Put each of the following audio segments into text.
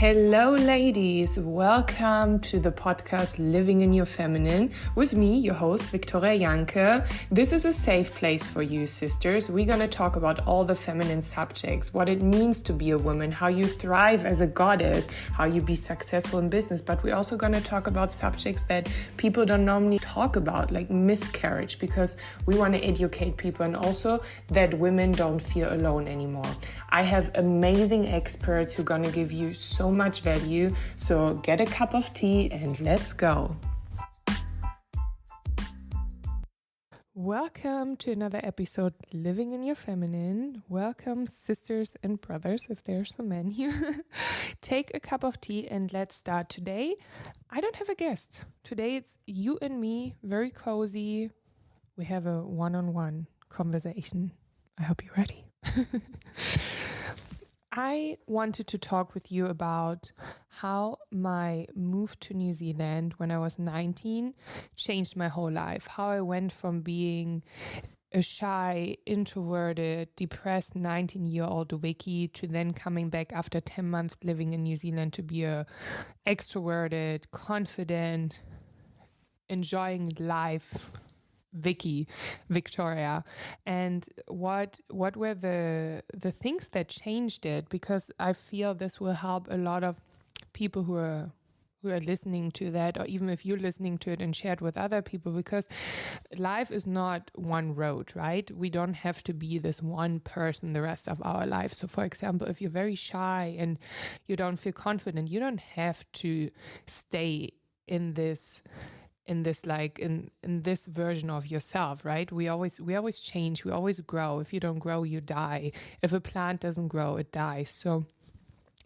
Hello ladies, welcome to the podcast Living in Your Feminine with me, your host Victoria Jancke. This is a safe place for you sisters. We're going to talk about all the feminine subjects, what it means to be a woman, how you thrive as a goddess, how you be successful in business, but we're also going to talk about subjects that people don't normally talk about, like miscarriage, because we want to educate people and also that women don't feel alone anymore. I have amazing experts who are going to give you so much value. So get a cup of tea and let's go. Welcome to another episode Living in Your Feminine. Welcome sisters and brothers, if there's so many. Take a cup of tea and let's start today. I don't have a guest. Today it's you and me, very cozy. We have a one-on-one conversation. I hope you're ready. I wanted to talk with you about how my move to New Zealand when I was 19 changed my whole life. How I went from being a shy, introverted, depressed 19-year-old Vicky to then coming back after 10 months living in New Zealand to be a extroverted, confident, enjoying life Victoria, and what were the things that changed it? Because I feel this will help a lot of people who are listening to that, or even if you're listening to it and share it with other people, because life is not one road, right? We don't have to be this one person the rest of our life. So for example, if you're very shy and you don't feel confident, you don't have to stay in this version of yourself, right? We always change, we always grow. If you don't grow, you die. If a plant doesn't grow, it dies. So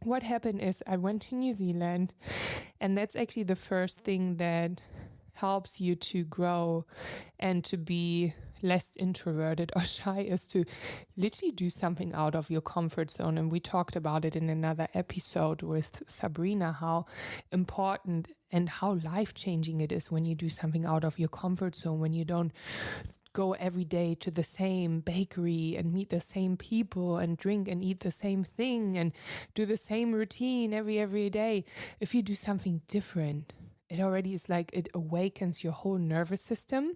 what happened is I went to New Zealand, and that's actually the first thing that helps you to grow and to be less introverted or shy, is to literally do something out of your comfort zone. And we talked about it in another episode with Sabrina, how important and how life-changing it is when you do something out of your comfort zone, when you don't go every day to the same bakery and meet the same people and drink and eat the same thing and do the same routine every day. If you do something different, it already is like it awakens your whole nervous system,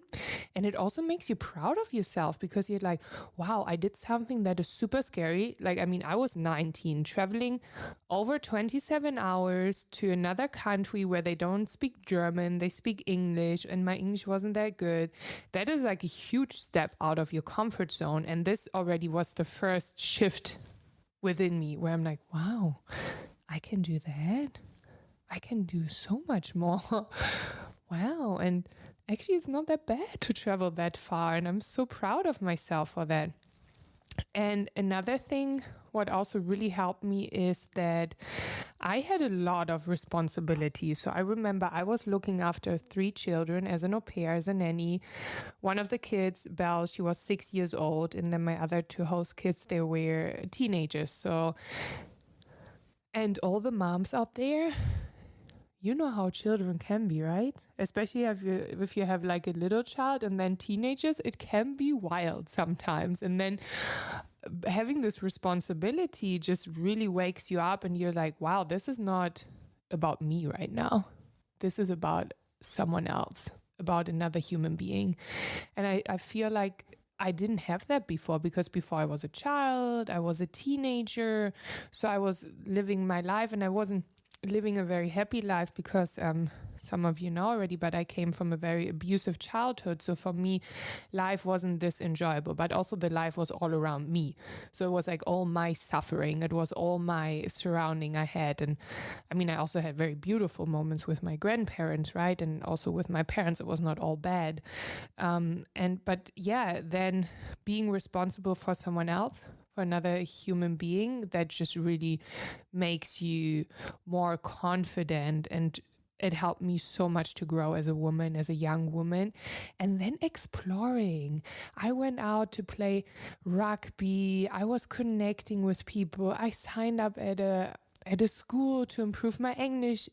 and it also makes you proud of yourself because you're like, wow, I did something that is super scary. I was 19, traveling over 27 hours to another country where they don't speak German, they speak English, and my English wasn't that good. That is like a huge step out of your comfort zone. And this already was the first shift within me where I'm like, wow, I can do that. I can do so much more. Wow. And actually, it's not that bad to travel that far. And I'm so proud of myself for that. And another thing, what also really helped me is that I had a lot of responsibility. So I remember I was looking after 3 children as an Aupair, as a nanny. One of the kids, Belle, she was 6 years old. And then my other 2 host kids, they were teenagers. So, and all the moms out there, you know how children can be, right? Especially if you have like a little child and then teenagers, it can be wild sometimes. And then having this responsibility just really wakes you up and you're like, wow, this is not about me right now. This is about someone else, about another human being. And I feel like I didn't have that before, because before I was a child, I was a teenager. So I was living my life and I wasn't living a very happy life because some of you know already, but I came from a very abusive childhood. So for me, life wasn't this enjoyable, but also the life was all around me. So it was like all my suffering. It was all my surrounding I had. And I mean, I also had very beautiful moments with my grandparents, right? And also with my parents, it was not all bad. But then being responsible for someone else, for another human being, that just really makes you more confident, and it helped me so much to grow as a woman, as a young woman. And then exploring. I went out to play rugby. I was connecting with people. I signed up at a at a school to improve my English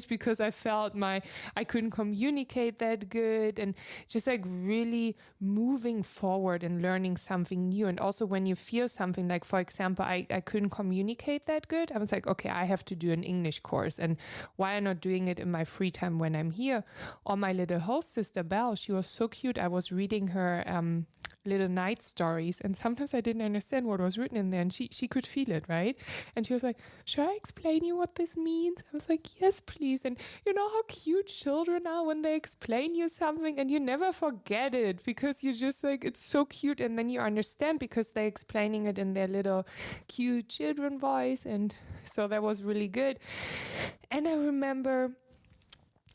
because I felt I couldn't communicate that good, and just like really moving forward and learning something new. And also when you feel something, like for example, I couldn't communicate that good, I was like, okay, I have to do an English course, and why am I not doing it in my free time when I'm here? Or my little host sister Belle, she was so cute. I was reading her little night stories, and sometimes I didn't understand what was written in there, and she could feel it, right? And she was like, should I explain you what this means? I was like, yes, please. And you know how cute children are when they explain you something and you never forget it, because you just like, it's so cute, and then you understand because they're explaining it in their little cute children voice. And so that was really good. And I remember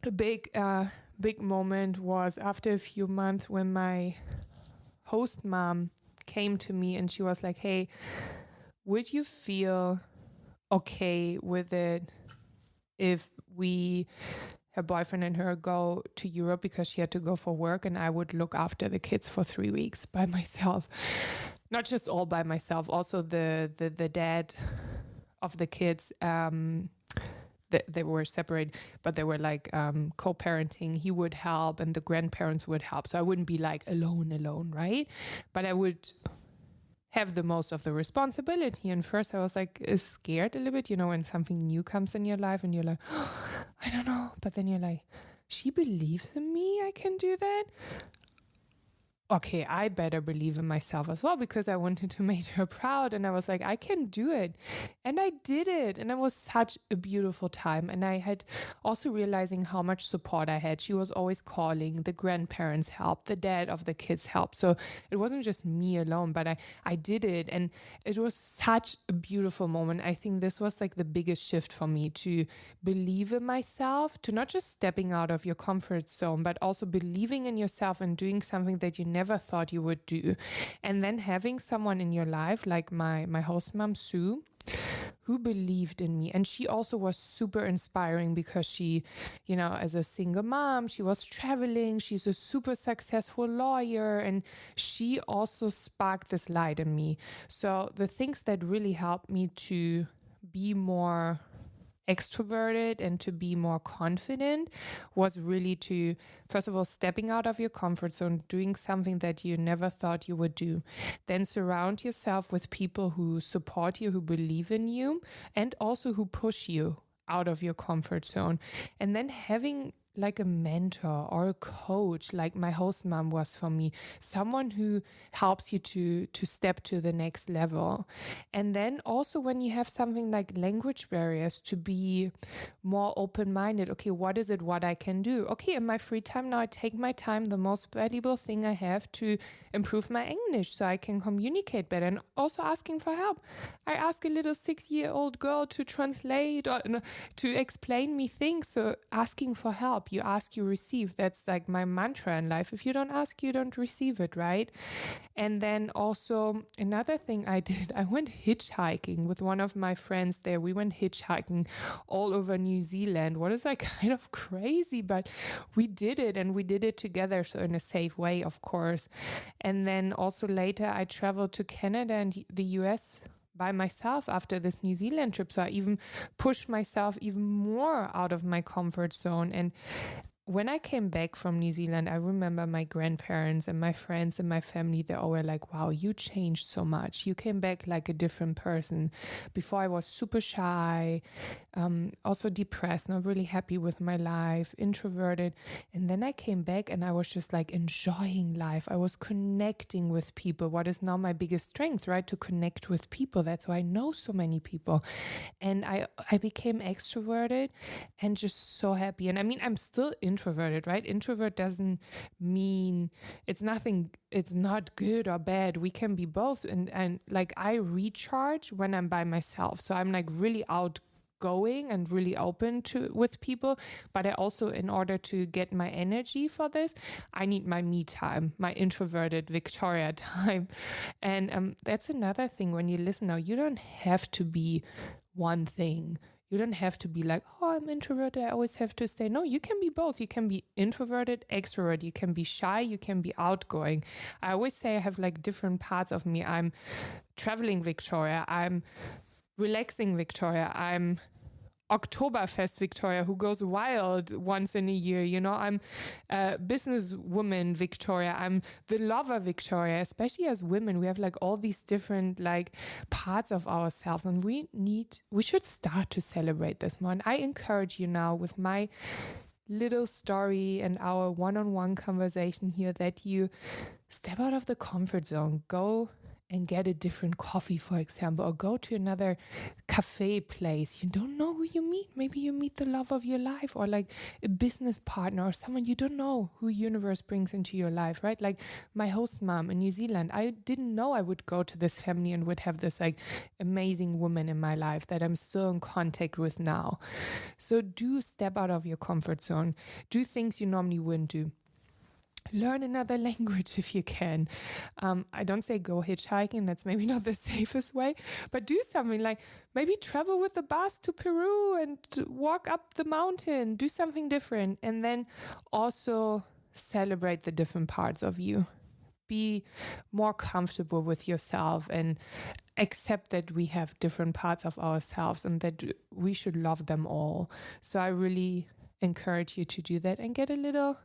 a big moment was after a few months when my host mom came to me and she was like, hey, would you feel okay with it if her boyfriend and her go to Europe, because she had to go for work, and I would look after the kids for 3 weeks by myself? Not just all by myself, also the dad of the kids, they were separated, but they were like co-parenting. He would help and the grandparents would help. So I wouldn't be like alone, right? But I would have the most of the responsibility. And first I was like scared a little bit, when something new comes in your life and you're like, oh, I don't know. But then you're like, she believes in me, I can do that. Okay, I better believe in myself as well, because I wanted to make her proud. And I was like, I can do it. And I did it. And it was such a beautiful time. And I had also realizing how much support I had. She was always calling, the grandparents helped, the dad of the kids helped. So it wasn't just me alone, but I did it. And it was such a beautiful moment. I think this was like the biggest shift for me, to believe in myself, to not just stepping out of your comfort zone, but also believing in yourself and doing something that you never thought you would do. And then having someone in your life like my host mom, Sue, who believed in me. And she also was super inspiring because she, as a single mom, she was traveling. She's a super successful lawyer. And she also sparked this light in me. So the things that really helped me to be more extroverted and to be more confident was really to, first of all, stepping out of your comfort zone, doing something that you never thought you would do. Then surround yourself with people who support you, who believe in you, and also who push you out of your comfort zone. And then having like a mentor or a coach, like my host mom was for me, someone who helps you to step to the next level. And then also when you have something like language barriers, to be more open-minded. Okay, what is it, what I can do? Okay, in my free time now, I take my time, the most valuable thing I have, to improve my English so I can communicate better, and also asking for help. I ask a little 6-year-old girl to translate or to explain me things. So asking for help. You ask, you receive. That's like my mantra in life. If you don't ask, you don't receive it, right? And then also another thing I did, I went hitchhiking with one of my friends there. We went hitchhiking all over New Zealand. What is like kind of crazy, but we did it, and we did it together. So in a safe way, of course. And then also later I traveled to Canada and the US by myself after this New Zealand trip. So I even pushed myself even more out of my comfort zone. And when I came back from New Zealand, I remember my grandparents and my friends and my family, they all were like, wow, you changed so much. You came back like a different person. Before I was super shy, also depressed, not really happy with my life, introverted. And then I came back and I was just like enjoying life. I was connecting with people, what is now my biggest strength, right? To connect with people. That's why I know so many people. And I became extroverted and just so happy. And I mean, I'm still introverted, right? Introvert doesn't mean it's not good or bad. We can be both. And like I recharge when I'm by myself. So I'm like really outgoing and really open with people. But I also, in order to get my energy for this, I need my me time, my introverted Victoria time. And that's another thing when you listen now, you don't have to be one thing. You don't have to be like, oh, I'm introverted, I always have to stay. No, you can be both. You can be introverted, extrovert. You can be shy, you can be outgoing. I always say I have like different parts of me. I'm traveling Victoria. I'm relaxing Victoria. I'm Oktoberfest Victoria, who goes wild once in a year. You know, I'm a businesswoman Victoria. I'm the lover Victoria. Especially as women, we have like all these different like parts of ourselves, and we should start to celebrate this more. And I encourage you now with my little story and our one-on-one conversation here that you step out of the comfort zone, go and get a different coffee, for example, or go to another cafe place. You don't know who you meet. Maybe you meet the love of your life, or like a business partner, or someone you don't know who universe brings into your life, right? Like my host mom in New Zealand, I didn't know I would go to this family and would have this like amazing woman in my life that I'm still in contact with now. So do step out of your comfort zone. Do things you normally wouldn't do. Learn another language if you can. I don't say go hitchhiking. That's maybe not the safest way, but do something like maybe travel with the bus to Peru and walk up the mountain. Do something different. And then also celebrate the different parts of you. Be more comfortable with yourself and accept that we have different parts of ourselves and that we should love them all. So I really encourage you to do that and get a little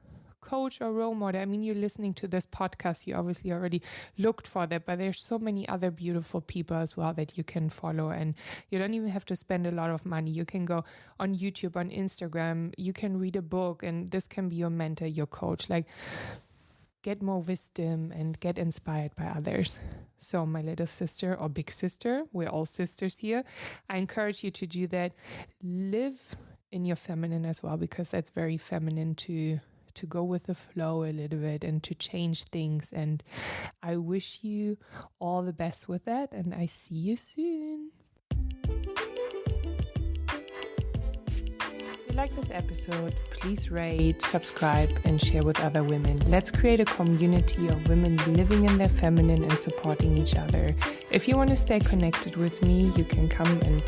coach or role model. I mean, you're listening to this podcast, you obviously already looked for that, but there's so many other beautiful people as well that you can follow, and you don't even have to spend a lot of money. You can go on YouTube, on Instagram, you can read a book, and this can be your mentor, your coach. Like, get more wisdom and get inspired by others. So my little sister or big sister, we're all sisters here, I encourage you to do that. Live in your feminine as well, because that's very feminine to go with the flow a little bit and to change things. And I wish you all the best with that, and I see you soon. If you like this episode, please rate, subscribe, and share with other women. Let's create a community of women living in their feminine and supporting each other. If you want to stay connected with me, you can come and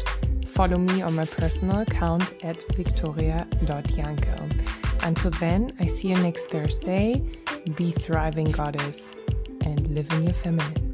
follow me on my personal account at victoria.jancke. Until then, I see you next Thursday. Be thriving, goddess, and live in your feminine.